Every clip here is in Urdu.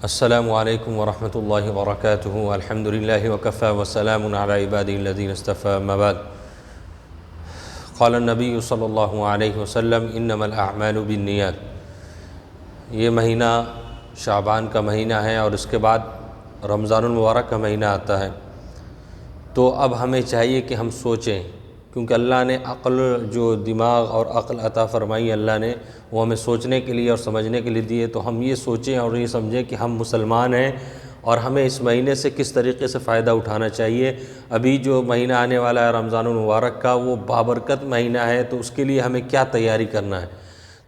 السلام علیکم ورحمۃ اللہ وبرکاتہ الحمد للہ وکفی وسلام علی عبادہ الذین اصطفی اما بعد قال النبی صلی اللہ علیہ وسلم انما الاعمال بالنیات۔ یہ مہینہ شعبان کا مہینہ ہے اور اس کے بعد رمضان المبارک کا مہینہ آتا ہے، تو اب ہمیں چاہیے کہ ہم سوچیں، کیونکہ اللہ نے عقل جو دماغ اور عقل عطا فرمائی اللہ نے، وہ ہمیں سوچنے کے لیے اور سمجھنے کے لیے دیے، تو ہم یہ سوچیں اور یہ سمجھیں کہ ہم مسلمان ہیں اور ہمیں اس مہینے سے کس طریقے سے فائدہ اٹھانا چاہیے۔ ابھی جو مہینہ آنے والا ہے رمضان المبارک کا، وہ بابرکت مہینہ ہے، تو اس کے لیے ہمیں کیا تیاری کرنا ہے۔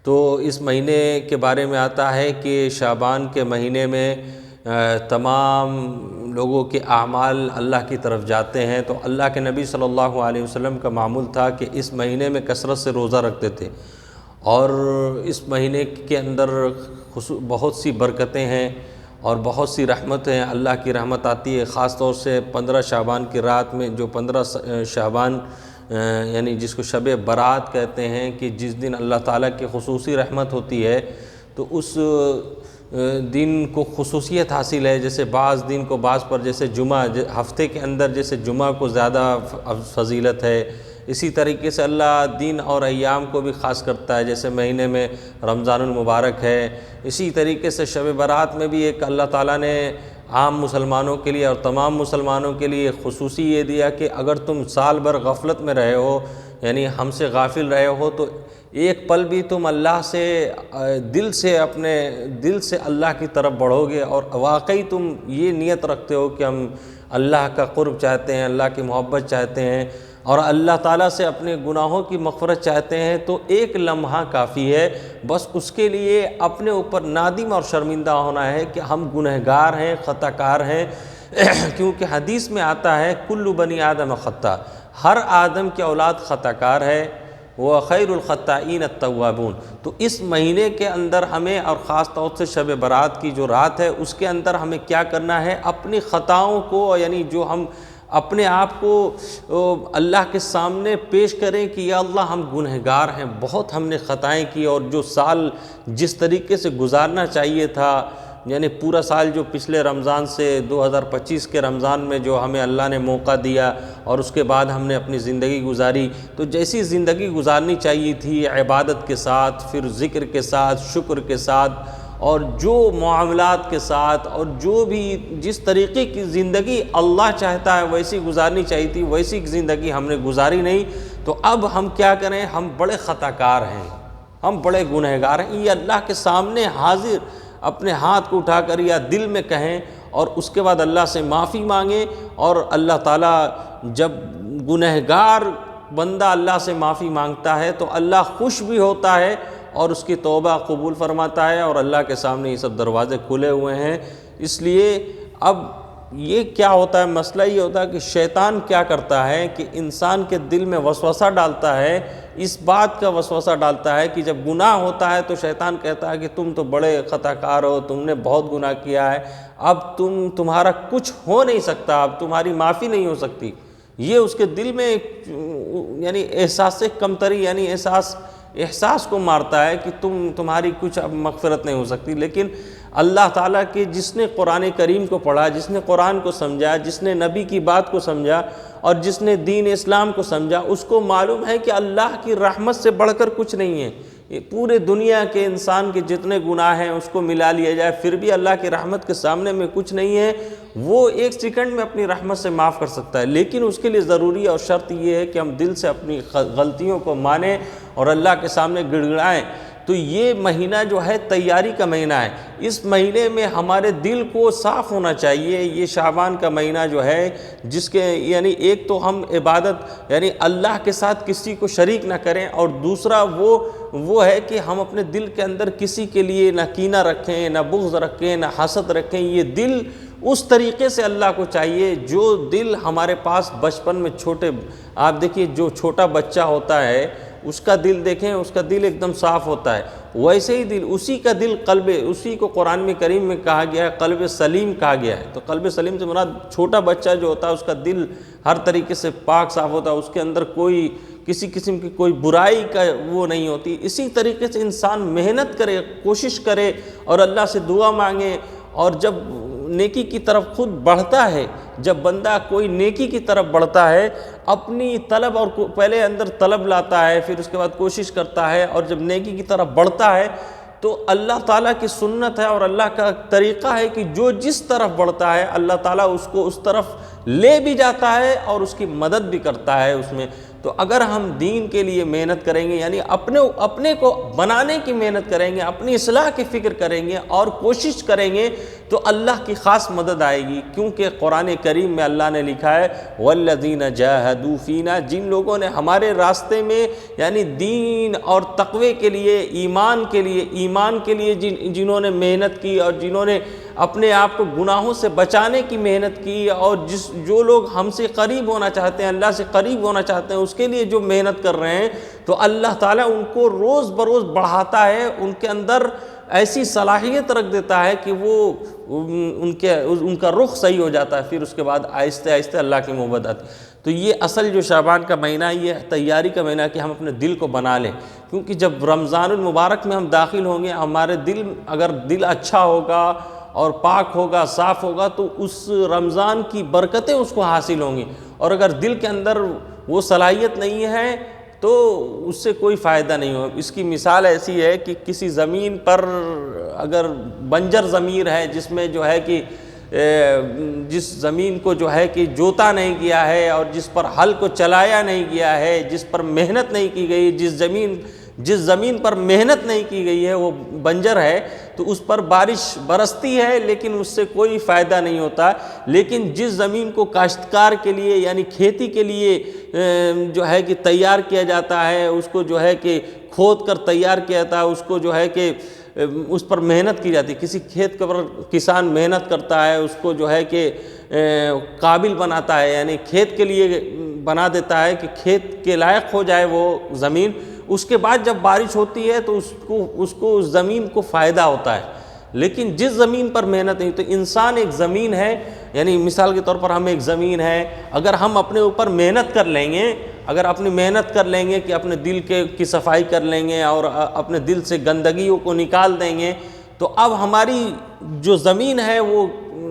تو اس مہینے کے بارے میں آتا ہے کہ شعبان کے مہینے میں تمام لوگوں کے اعمال اللہ کی طرف جاتے ہیں، تو اللہ کے نبی صلی اللہ علیہ وسلم کا معمول تھا کہ اس مہینے میں کثرت سے روزہ رکھتے تھے، اور اس مہینے کے اندر بہت سی برکتیں ہیں اور بہت سی رحمتیں ہیں، اللہ کی رحمت آتی ہے۔ خاص طور سے 15 شعبان کی رات میں، جو 15 شعبان یعنی جس کو شب برات کہتے ہیں، کہ جس دن اللہ تعالیٰ کی خصوصی رحمت ہوتی ہے، تو اس دن کو خصوصیت حاصل ہے۔ جیسے بعض دن کو بعض پر، جیسے جمعہ، ہفتے کے اندر جیسے جمعہ کو زیادہ فضیلت ہے، اسی طریقے سے اللہ دن اور ایام کو بھی خاص کرتا ہے۔ جیسے مہینے میں رمضان المبارک ہے، اسی طریقے سے شب برات میں بھی ایک اللہ تعالیٰ نے عام مسلمانوں کے لیے اور تمام مسلمانوں کے لیے خصوصی یہ دیا کہ اگر تم سال بھر غفلت میں رہے ہو، یعنی ہم سے غافل رہے ہو، تو ایک پل بھی تم اللہ سے اپنے دل سے اللہ کی طرف بڑھو گے اور واقعی تم یہ نیت رکھتے ہو کہ ہم اللہ کا قرب چاہتے ہیں، اللہ کی محبت چاہتے ہیں اور اللہ تعالیٰ سے اپنے گناہوں کی مغفرت چاہتے ہیں، تو ایک لمحہ کافی ہے۔ بس اس کے لیے اپنے اوپر نادم اور شرمندہ ہونا ہے کہ ہم گنہگار ہیں، خطا کار ہیں، کیونکہ حدیث میں آتا ہے کل بنی آدم خطا، ہر آدم کی اولاد خطا کار ہے، وہ خیر الخطائین التوابون۔ تو اس مہینے کے اندر ہمیں، اور خاص طور سے شب برات کی جو رات ہے، اس کے اندر ہمیں کیا کرنا ہے، اپنی خطاؤں کو، یعنی جو ہم اپنے آپ کو اللہ کے سامنے پیش کریں کہ یا اللہ ہم گنہگار ہیں، بہت ہم نے خطائیں کی، اور جو سال جس طریقے سے گزارنا چاہیے تھا، یعنی پورا سال جو پچھلے رمضان سے 2025 کے رمضان میں جو ہمیں اللہ نے موقع دیا اور اس کے بعد ہم نے اپنی زندگی گزاری، تو جیسی زندگی گزارنی چاہیے تھی، عبادت کے ساتھ، پھر ذکر کے ساتھ، شکر کے ساتھ، اور جو معاملات کے ساتھ، اور جو بھی جس طریقے کی زندگی اللہ چاہتا ہے ویسی گزارنی چاہیے تھی، ویسی زندگی ہم نے گزاری نہیں۔ تو اب ہم کیا کریں، ہم بڑے خطا کار ہیں، ہم بڑے گنہگار ہیں، یہ اللہ کے سامنے حاضر اپنے ہاتھ کو اٹھا کر یا دل میں کہیں، اور اس کے بعد اللہ سے معافی مانگیں۔ اور اللہ تعالیٰ جب گنہگار بندہ اللہ سے معافی مانگتا ہے تو اللہ خوش بھی ہوتا ہے اور اس کی توبہ قبول فرماتا ہے، اور اللہ کے سامنے یہ سب دروازے کھلے ہوئے ہیں۔ اس لیے اب یہ کیا ہوتا ہے، مسئلہ یہ ہوتا ہے کہ شیطان کیا کرتا ہے کہ انسان کے دل میں وسوسہ ڈالتا ہے، اس بات کا وسوسہ ڈالتا ہے کہ جب گناہ ہوتا ہے تو شیطان کہتا ہے کہ تم تو بڑے خطا کار ہو، تم نے بہت گناہ کیا ہے، اب تمہارا کچھ ہو نہیں سکتا، اب تمہاری معافی نہیں ہو سکتی۔ یہ اس کے دل میں یعنی احساس کمتری، یعنی احساس کو مارتا ہے کہ تمہاری کچھ اب مغفرت نہیں ہو سکتی۔ لیکن اللہ تعالیٰ کے جس نے قرآن کریم کو پڑھا، جس نے قرآن کو سمجھا، جس نے نبی کی بات کو سمجھا اور جس نے دین اسلام کو سمجھا، اس کو معلوم ہے کہ اللہ کی رحمت سے بڑھ کر کچھ نہیں ہے۔ پورے دنیا کے انسان کے جتنے گناہ ہیں اس کو ملا لیا جائے، پھر بھی اللہ کی رحمت کے سامنے میں کچھ نہیں ہے۔ وہ ایک سیکنڈ میں اپنی رحمت سے معاف کر سکتا ہے، لیکن اس کے لیے ضروری اور شرط یہ ہے کہ ہم دل سے اپنی غلطیوں کو مانیں اور اللہ کے سامنے گڑ گڑائیں۔ تو یہ مہینہ جو ہے تیاری کا مہینہ ہے، اس مہینے میں ہمارے دل کو صاف ہونا چاہیے۔ یہ شعبان کا مہینہ جو ہے، جس کے یعنی ایک تو ہم عبادت یعنی اللہ کے ساتھ کسی کو شریک نہ کریں، اور دوسرا وہ ہے کہ ہم اپنے دل کے اندر کسی کے لیے نہ کینہ رکھیں، نہ بغض رکھیں، نہ حسد رکھیں۔ یہ دل اس طریقے سے اللہ کو چاہیے جو دل ہمارے پاس بچپن میں آپ دیکھیے جو چھوٹا بچہ ہوتا ہے اس کا دل دیکھیں، اس کا دل ایک دم صاف ہوتا ہے، ویسے ہی دل، اسی کا دل قلب، اسی کو قرآن میں کریم میں کہا گیا ہے قلب سلیم کہا گیا ہے۔ تو قلب سلیم سے مراد چھوٹا بچہ جو ہوتا ہے اس کا دل ہر طریقے سے پاک صاف ہوتا ہے، اس کے اندر کسی قسم کی کوئی برائی کا وہ نہیں ہوتی۔ اسی طریقے سے انسان محنت کرے، کوشش کرے اور اللہ سے دعا مانگے اور جب نیکی کی طرف خود بڑھتا ہے، جب بندہ کوئی نیکی کی طرف بڑھتا ہے، اپنی طلب اور پہلے اندر طلب لاتا ہے، پھر اس کے بعد کوشش کرتا ہے، اور جب نیکی کی طرف بڑھتا ہے تو اللہ تعالیٰ کی سنت ہے اور اللہ کا طریقہ ہے کہ جو جس طرف بڑھتا ہے اللہ تعالیٰ اس کو اس طرف لے بھی جاتا ہے اور اس کی مدد بھی کرتا ہے اس میں۔ تو اگر ہم دین کے لیے محنت کریں گے، یعنی اپنے کو بنانے کی محنت کریں گے، اپنی اصلاح کی فکر کریں گے اور کوشش کریں گے تو اللہ کی خاص مدد آئے گی، کیونکہ قرآن کریم میں اللہ نے لکھا ہے وَالَّذِينَ جَاهَدُوا فِينَا، جن لوگوں نے ہمارے راستے میں یعنی دین اور تقوی کے لیے، ایمان کے لیے جنہوں نے محنت کی اور جنہوں نے اپنے آپ کو گناہوں سے بچانے کی محنت کی، اور جو لوگ ہم سے قریب ہونا چاہتے ہیں، اللہ سے قریب ہونا چاہتے ہیں، اس کے لیے جو محنت کر رہے ہیں، تو اللہ تعالیٰ ان کو روز بروز بڑھاتا ہے، ان کے اندر ایسی صلاحیت رکھ دیتا ہے کہ وہ ان کا رخ صحیح ہو جاتا ہے، پھر اس کے بعد آہستہ آہستہ اللہ کی محبت آتی ہے۔ تو یہ اصل جو شعبان کا مہینہ، یہ تیاری کا مہینہ کہ ہم اپنے دل کو بنا لیں، کیونکہ جب رمضان المبارک میں ہم داخل ہوں گے، ہمارے اگر دل اچھا ہوگا اور پاک ہوگا، صاف ہوگا، تو اس رمضان کی برکتیں اس کو حاصل ہوں گی، اور اگر دل کے اندر وہ صلاحیت نہیں ہے تو اس سے کوئی فائدہ نہیں ہو۔ اس کی مثال ایسی ہے کہ کسی زمین پر اگر بنجر زمین ہے، جس میں جو ہے کہ جس زمین کو جو ہے کہ جوتا نہیں کیا ہے اور جس پر ہل کو چلایا نہیں گیا ہے، جس پر محنت نہیں کی گئی، جس زمین پر محنت نہیں کی گئی ہے وہ بنجر ہے، تو اس پر بارش برستی ہے لیکن اس سے کوئی فائدہ نہیں ہوتا۔ لیکن جس زمین کو کاشتکار کے لیے یعنی کھیتی کے لیے جو ہے کہ تیار کیا جاتا ہے، اس کو جو ہے کہ کھود کر تیار کیا جاتا ہے، اس کو جو ہے کہ اس پر محنت کی جاتی ہے، کسی کھیت پر کسان محنت کرتا ہے، اس کو جو ہے کہ قابل بناتا ہے، یعنی کھیت کے لیے بنا دیتا ہے کہ کھیت کے لائق ہو جائے وہ زمین، اس کے بعد جب بارش ہوتی ہے تو اس کو اس زمین کو فائدہ ہوتا ہے۔ لیکن جس زمین پر محنت نہیں، تو انسان ایک زمین ہے، یعنی مثال کے طور پر ہم ایک زمین ہے، اگر ہم اپنے اوپر محنت کر لیں گے، اگر اپنی محنت کر لیں گے کہ اپنے دل کی صفائی کر لیں گے اور اپنے دل سے گندگیوں کو نکال دیں گے، تو اب ہماری جو زمین ہے وہ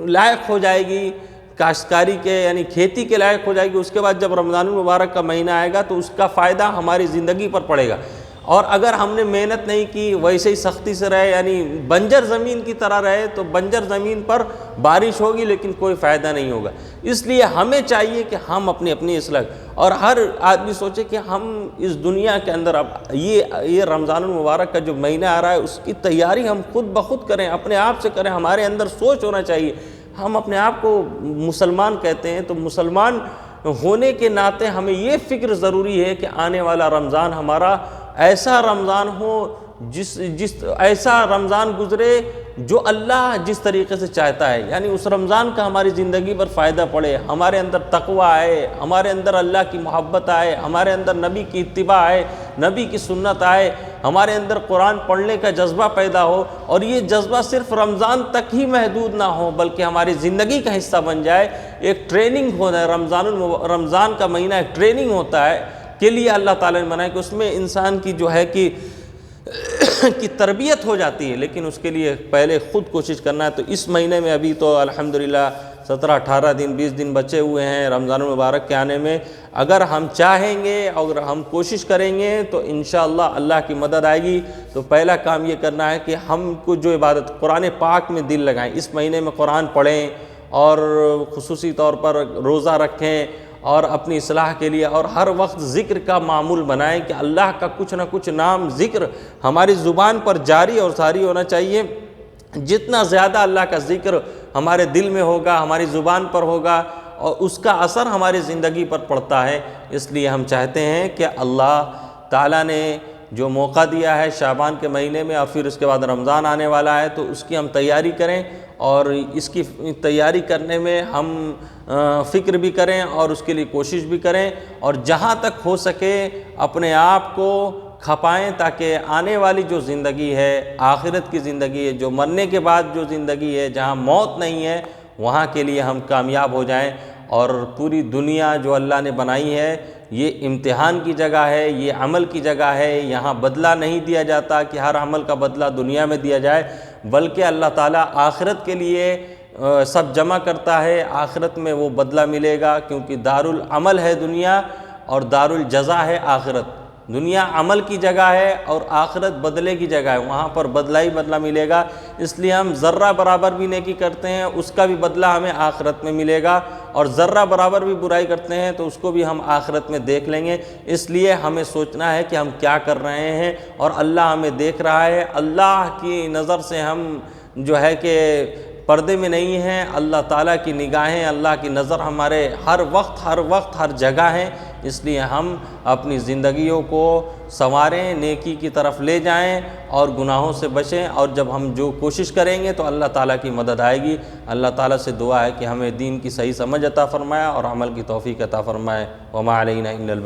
لائق ہو جائے گی کاشتکاری کے، یعنی کھیتی کے لائق ہو جائے گی۔ اس کے بعد جب رمضان المبارک کا مہینہ آئے گا تو اس کا فائدہ ہماری زندگی پر پڑے گا، اور اگر ہم نے محنت نہیں کی، ویسے ہی سختی سے رہے، یعنی بنجر زمین کی طرح رہے، تو بنجر زمین پر بارش ہوگی لیکن کوئی فائدہ نہیں ہوگا۔ اس لیے ہمیں چاہیے کہ ہم اپنی اصلاح، اور ہر آدمی سوچے کہ ہم اس دنیا کے اندر اب یہ رمضان المبارک کا جو مہینہ آ رہا ہے اس کی تیاری ہم خود بخود کریں، اپنے آپ سے کریں۔ ہمارے اندر سوچ ہونا چاہیے، ہم اپنے آپ کو مسلمان کہتے ہیں، تو مسلمان ہونے کے ناطے ہمیں یہ فکر ضروری ہے کہ آنے والا رمضان ہمارا ایسا رمضان ہو، ایسا رمضان گزرے جو اللہ جس طریقے سے چاہتا ہے، یعنی اس رمضان کا ہماری زندگی پر فائدہ پڑے، ہمارے اندر تقوی آئے، ہمارے اندر اللہ کی محبت آئے، ہمارے اندر نبی کی اتباع آئے، نبی کی سنت آئے، ہمارے اندر قرآن پڑھنے کا جذبہ پیدا ہو، اور یہ جذبہ صرف رمضان تک ہی محدود نہ ہو بلکہ ہماری زندگی کا حصہ بن جائے۔ ایک ٹریننگ ہوتا ہے، رمضان کا مہینہ ایک ٹریننگ ہوتا ہے کے لیے اللہ تعالیٰ نے بنایا کہ اس میں انسان کی جو ہے کہ تربیت ہو جاتی ہے، لیکن اس کے لیے پہلے خود کوشش کرنا ہے۔ تو اس مہینے میں ابھی تو الحمدللہ 17-18 دن 20 دن بچے ہوئے ہیں رمضان المبارک کے آنے میں، اگر ہم چاہیں گے اور ہم کوشش کریں گے تو انشاءاللہ اللہ کی مدد آئے گی۔ تو پہلا کام یہ کرنا ہے کہ ہم کو جو عبادت قرآن پاک میں دل لگائیں، اس مہینے میں قرآن پڑھیں اور خصوصی طور پر روزہ رکھیں، اور اپنی اصلاح کے لیے اور ہر وقت ذکر کا معمول بنائیں کہ اللہ کا کچھ نہ کچھ نام ذکر ہماری زبان پر جاری اور ساری ہونا چاہیے۔ جتنا زیادہ اللہ کا ذکر ہمارے دل میں ہوگا، ہماری زبان پر ہوگا، اور اس کا اثر ہماری زندگی پر پڑتا ہے۔ اس لیے ہم چاہتے ہیں کہ اللہ تعالیٰ نے جو موقع دیا ہے شعبان کے مہینے میں، اور پھر اس کے بعد رمضان آنے والا ہے، تو اس کی ہم تیاری کریں، اور اس کی تیاری کرنے میں ہم فکر بھی کریں اور اس کے لیے کوشش بھی کریں، اور جہاں تک ہو سکے اپنے آپ کو کھپائیں تاکہ آنے والی جو زندگی ہے، آخرت کی زندگی ہے، جو مرنے کے بعد جو زندگی ہے، جہاں موت نہیں ہے، وہاں کے لیے ہم کامیاب ہو جائیں، اور پوری دنیا جو اللہ نے بنائی ہے، یہ امتحان کی جگہ ہے، یہ عمل کی جگہ ہے، یہاں بدلہ نہیں دیا جاتا کہ ہر عمل کا بدلہ دنیا میں دیا جائے، بلکہ اللہ تعالیٰ آخرت کے لیے سب جمع کرتا ہے، آخرت میں وہ بدلہ ملے گا، کیونکہ دارالعمل ہے دنیا اور دارالجزا ہے آخرت۔ دنیا عمل کی جگہ ہے اور آخرت بدلے کی جگہ ہے، وہاں پر بدلہ ہی بدلہ ملے گا۔ اس لیے ہم ذرہ برابر بھی نیکی کرتے ہیں اس کا بھی بدلہ ہمیں آخرت میں ملے گا، اور ذرہ برابر بھی برائی کرتے ہیں تو اس کو بھی ہم آخرت میں دیکھ لیں گے۔ اس لیے ہمیں سوچنا ہے کہ ہم کیا کر رہے ہیں، اور اللہ ہمیں دیکھ رہا ہے۔ اللہ کی نظر سے ہم جو ہے کہ پردے میں نہیں ہیں، اللہ تعالیٰ کی نگاہیں، اللہ کی نظر ہمارے ہر وقت ہر جگہ ہیں۔ اس لیے ہم اپنی زندگیوں کو سنواریں، نیکی کی طرف لے جائیں اور گناہوں سے بچیں، اور جب ہم جو کوشش کریں گے تو اللہ تعالیٰ کی مدد آئے گی۔ اللہ تعالیٰ سے دعا ہے کہ ہمیں دین کی صحیح سمجھ عطا فرمائے اور عمل کی توفیق عطا فرمائے۔ وما علینا الا البلاغ۔